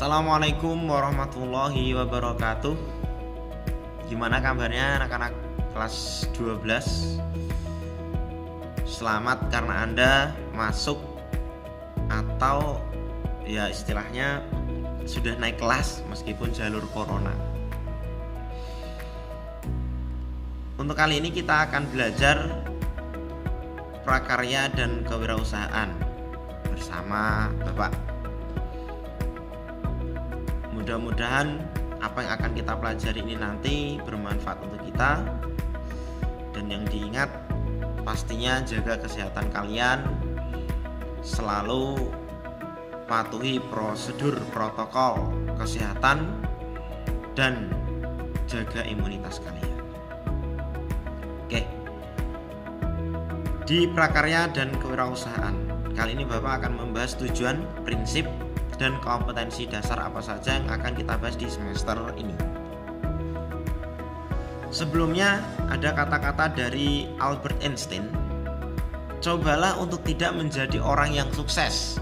Assalamualaikum warahmatullahi wabarakatuh. Gimana kabarnya anak-anak kelas 12? Selamat karena Anda masuk atau ya istilahnya sudah naik kelas meskipun jalur corona. Untuk kali ini kita akan belajar prakarya dan kewirausahaan bersama Bapak. Mudah-mudahan apa yang akan kita pelajari ini nanti bermanfaat untuk kita. Dan yang diingat pastinya jaga kesehatan kalian, selalu patuhi prosedur protokol kesehatan dan jaga imunitas kalian. Oke. Di prakarya dan kewirausahaan kali ini Bapak akan membahas tujuan, prinsip, dan kompetensi dasar apa saja yang akan kita bahas di semester ini. Sebelumnya ada kata-kata dari Albert Einstein, cobalah untuk tidak menjadi orang yang sukses,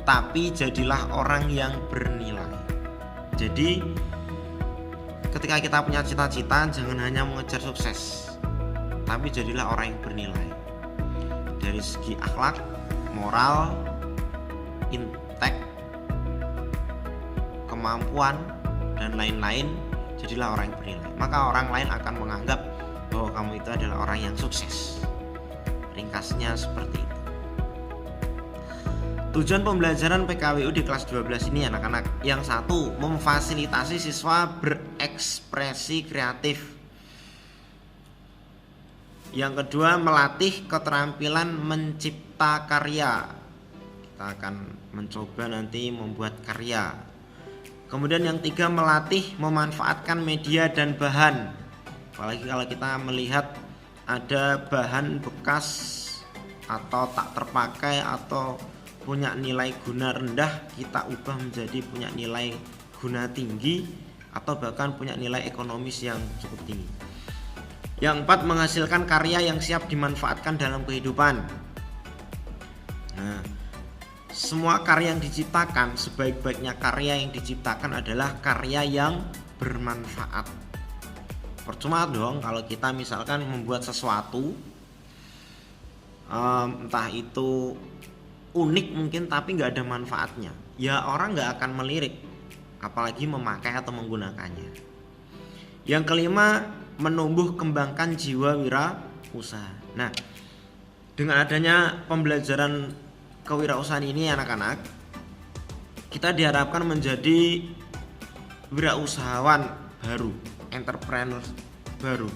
tapi jadilah orang yang bernilai. Jadi ketika kita punya cita-cita, jangan hanya mengejar sukses, tapi jadilah orang yang bernilai. Dari segi akhlak, moral, intek, kemampuan, dan lain-lain, jadilah orang yang bernilai. Maka orang lain akan menganggap bahwa kamu itu adalah orang yang sukses. Ringkasnya seperti itu. Tujuan pembelajaran PKWU di kelas 12 ini anak-anak, yang satu, memfasilitasi siswa berekspresi kreatif. Yang kedua, melatih keterampilan mencipta karya. Kita akan mencoba nanti membuat karya. Kemudian yang tiga, melatih memanfaatkan media dan bahan. Apalagi kalau kita melihat ada bahan bekas atau tak terpakai atau punya nilai guna rendah, kita ubah menjadi punya nilai guna tinggi atau bahkan punya nilai ekonomis yang cukup tinggi. Yang empat, menghasilkan karya yang siap dimanfaatkan dalam kehidupan. Nah, semua karya yang diciptakan, sebaik-baiknya karya yang diciptakan adalah karya yang bermanfaat. Percuma dong kalau kita misalkan membuat sesuatu entah itu unik mungkin tapi nggak ada manfaatnya, ya orang nggak akan melirik, apalagi memakai atau menggunakannya. Yang kelima, menumbuh kembangkan jiwa wirausaha. Nah, dengan adanya pembelajaran kewirausahaan ini anak-anak, kita diharapkan menjadi wirausahawan baru, entrepreneur baru.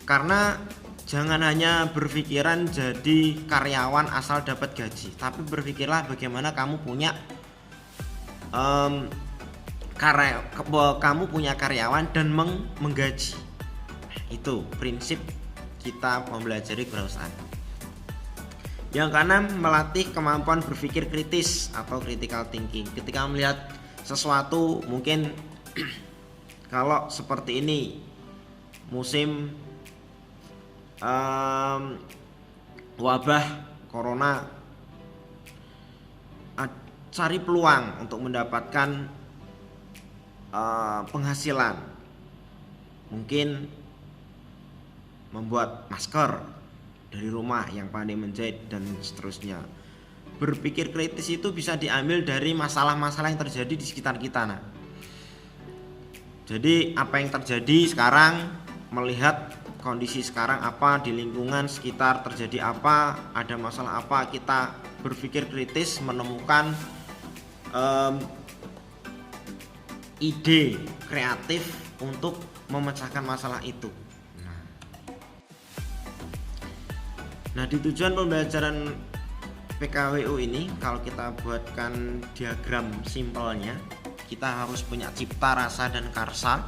Karena jangan hanya berpikiran jadi karyawan asal dapat gaji, tapi berpikirlah bagaimana kamu punya kamu punya karyawan dan menggaji. Itu prinsip kita mempelajari kewirausahaan. Yang keenam, melatih kemampuan berpikir kritis atau critical thinking. Ketika melihat sesuatu, mungkin kalau seperti ini musim wabah corona, cari peluang untuk mendapatkan penghasilan. Mungkin membuat masker dari rumah, yang pandai menjahit dan seterusnya. Berpikir kritis itu bisa diambil dari masalah-masalah yang terjadi di sekitar kita. Nah, jadi apa yang terjadi sekarang, melihat kondisi sekarang apa di lingkungan sekitar, terjadi apa, ada masalah apa, kita berpikir kritis, menemukan ide kreatif untuk memecahkan masalah itu. Nah, di tujuan pembelajaran PKWU ini, kalau kita buatkan diagram simpelnya, kita harus punya cipta, rasa, dan karsa.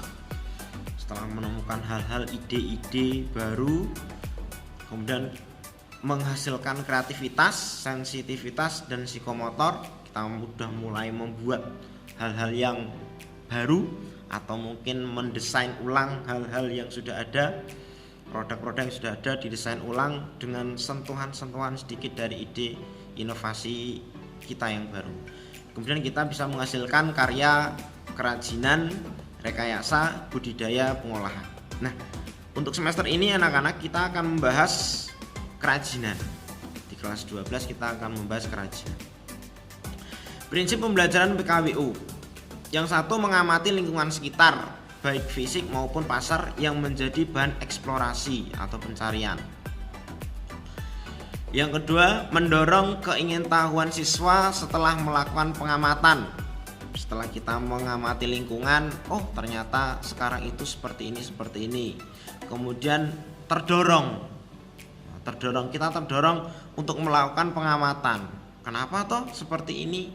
Setelah menemukan hal-hal, ide-ide baru, kemudian menghasilkan kreativitas, sensitivitas, dan psikomotor, kita sudah mulai membuat hal-hal yang baru atau mungkin mendesain ulang hal-hal yang sudah ada. Produk-produk yang sudah ada didesain ulang dengan sentuhan-sentuhan sedikit dari ide inovasi kita yang baru. Kemudian kita bisa menghasilkan karya kerajinan, rekayasa, budidaya, pengolahan. Nah, untuk semester ini anak-anak kita akan membahas kerajinan. Di kelas 12 kita akan membahas kerajinan. Prinsip pembelajaran PKWU. Yang satu, mengamati lingkungan sekitar, baik fisik maupun pasar yang menjadi bahan eksplorasi atau pencarian. Yang kedua, mendorong keingintahuan siswa setelah melakukan pengamatan. Setelah kita mengamati lingkungan, oh ternyata sekarang itu seperti ini. Kemudian kita terdorong untuk melakukan pengamatan. Kenapa toh seperti ini?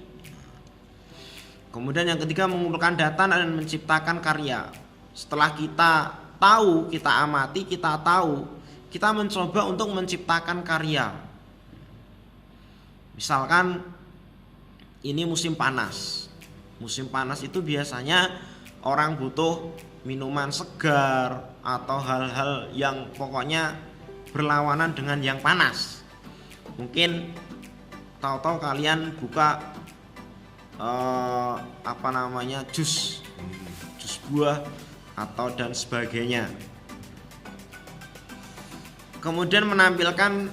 Kemudian yang ketiga, mengumpulkan data dan menciptakan karya. Setelah kita tahu, kita amati, kita tahu, kita mencoba untuk menciptakan karya. Misalkan ini musim panas. Musim panas itu biasanya orang butuh minuman segar atau hal-hal yang pokoknya berlawanan dengan yang panas. Mungkin tahu-tahu kalian buka jus buah atau dan sebagainya. Kemudian menampilkan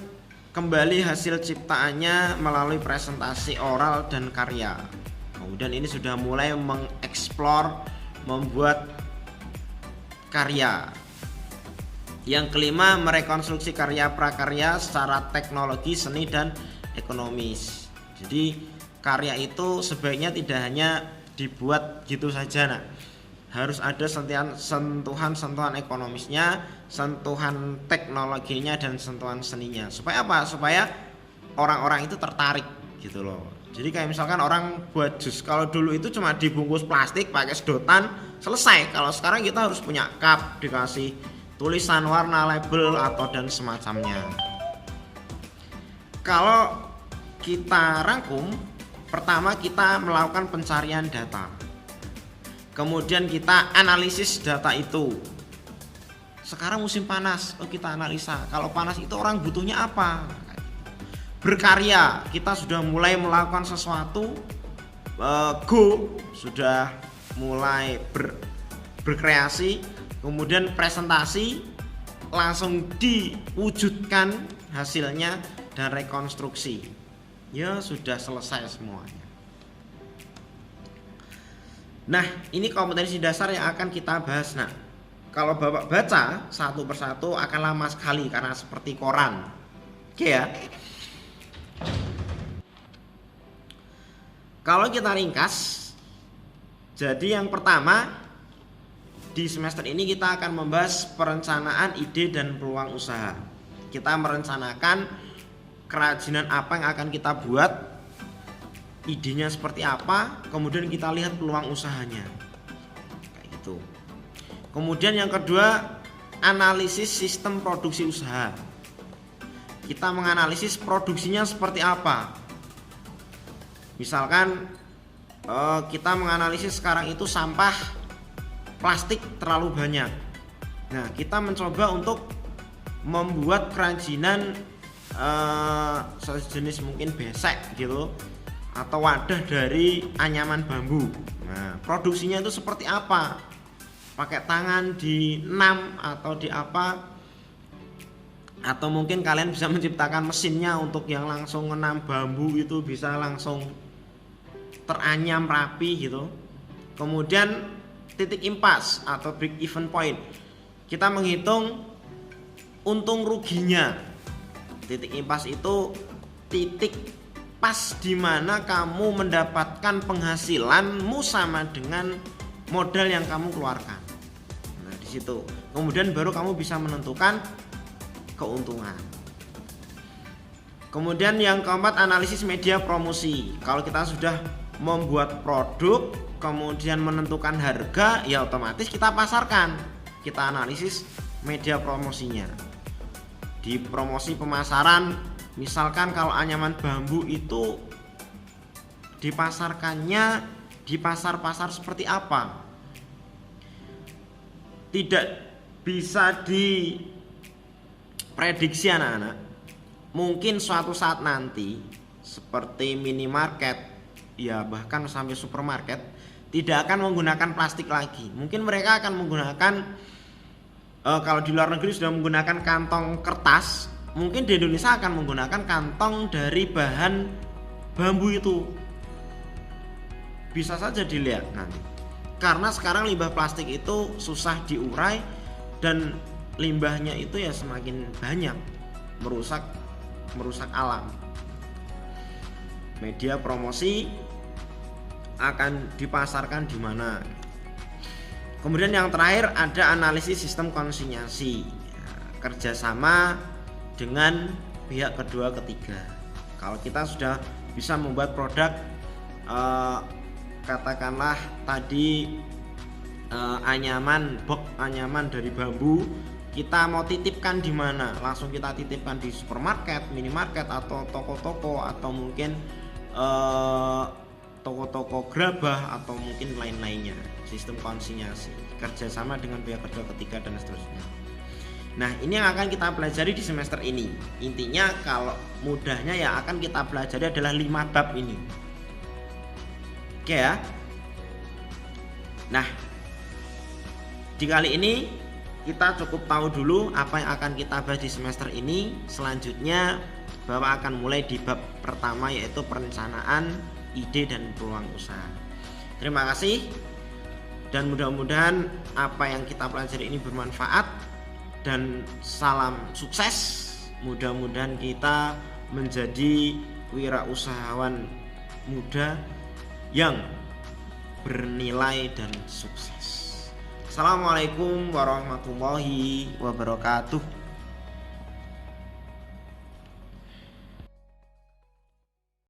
kembali hasil ciptaannya melalui presentasi oral dan karya. Kemudian ini sudah mulai mengeksplor, membuat karya. Yang kelima, merekonstruksi karya prakarya secara teknologi, seni, dan ekonomis. Jadi karya itu sebaiknya tidak hanya dibuat gitu saja, harus ada sentuhan ekonomisnya, sentuhan teknologinya, dan sentuhan seninya. Supaya apa? Supaya orang-orang itu tertarik gitu loh. Jadi kayak misalkan orang buat jus, kalau dulu itu cuma dibungkus plastik pakai sedotan, selesai. Kalau sekarang kita harus punya cup, dikasih tulisan, warna, label, atau dan semacamnya. Kalau kita rangkum, pertama kita melakukan pencarian data. Kemudian kita analisis data itu. Sekarang musim panas, kita analisa. Kalau panas itu orang butuhnya apa? Berkarya, kita sudah mulai melakukan sesuatu. Sudah mulai berkreasi. Kemudian presentasi, langsung diwujudkan hasilnya dan rekonstruksi. Ya sudah selesai semuanya. Nah, ini kompetensi dasar yang akan kita bahas. Nah, kalau Bapak baca satu persatu akan lama sekali karena seperti koran. Oke ya. Kalau kita ringkas, jadi yang pertama di semester ini kita akan membahas perencanaan ide dan peluang usaha. Kita merencanakan kerajinan apa yang akan kita buat, idenya seperti apa, kemudian kita lihat peluang usahanya. Kayak gitu. Kemudian yang kedua, analisis sistem produksi usaha. Kita menganalisis produksinya seperti apa. Misalkan kita menganalisis sekarang itu sampah plastik terlalu banyak. Nah, kita mencoba untuk membuat kerajinan sejenis mungkin besek gitu, atau wadah dari anyaman bambu. Nah, produksinya itu seperti apa? Pakai tangan dienam atau di apa? Atau mungkin kalian bisa menciptakan mesinnya untuk yang langsung menam bambu itu bisa langsung teranyam rapi gitu. Kemudian titik impas atau break even point, kita menghitung untung ruginya. Titik impas itu titik pas di mana kamu mendapatkan penghasilanmu sama dengan modal yang kamu keluarkan. Nah, di situ. Kemudian baru kamu bisa menentukan keuntungan. Kemudian yang keempat, analisis media promosi. Kalau kita sudah membuat produk, kemudian menentukan harga, ya otomatis kita pasarkan. Kita analisis media promosinya. Di promosi pemasaran, misalkan kalau anyaman bambu itu dipasarkannya di pasar-pasar seperti apa? Tidak bisa diprediksi anak-anak. Mungkin suatu saat nanti seperti minimarket ya bahkan sampai supermarket tidak akan menggunakan plastik lagi. Mungkin mereka akan menggunakan kalau di luar negeri sudah menggunakan kantong kertas, mungkin di Indonesia akan menggunakan kantong dari bahan bambu itu. Bisa saja dilihat nanti. Karena sekarang limbah plastik itu susah diurai dan limbahnya itu ya semakin banyak, merusak alam. Media promosi akan dipasarkan di mana. Kemudian yang terakhir ada analisis sistem konsinyasi, kerjasama dengan pihak kedua ketiga. Kalau kita sudah bisa membuat produk katakanlah tadi anyaman dari bambu, kita mau titipkan di mana? Langsung kita titipkan di supermarket, minimarket atau toko-toko atau mungkin toko-toko gerabah atau mungkin lain-lainnya. Sistem konsinyasi, kerjasama dengan pihak kedua ketiga dan seterusnya. Nah, ini yang akan kita pelajari di semester ini. Intinya kalau mudahnya ya akan kita pelajari adalah 5 bab ini. Oke ya. Nah, di kali ini kita cukup tahu dulu apa yang akan kita bahas di semester ini. Selanjutnya Bapak akan mulai di bab pertama, yaitu perencanaan, ide dan peluang usaha. Terima kasih. Dan mudah-mudahan apa yang kita pelajari ini bermanfaat dan salam sukses. Mudah-mudahan kita menjadi wirausahawan muda yang bernilai dan sukses. Assalamualaikum warahmatullahi wabarakatuh.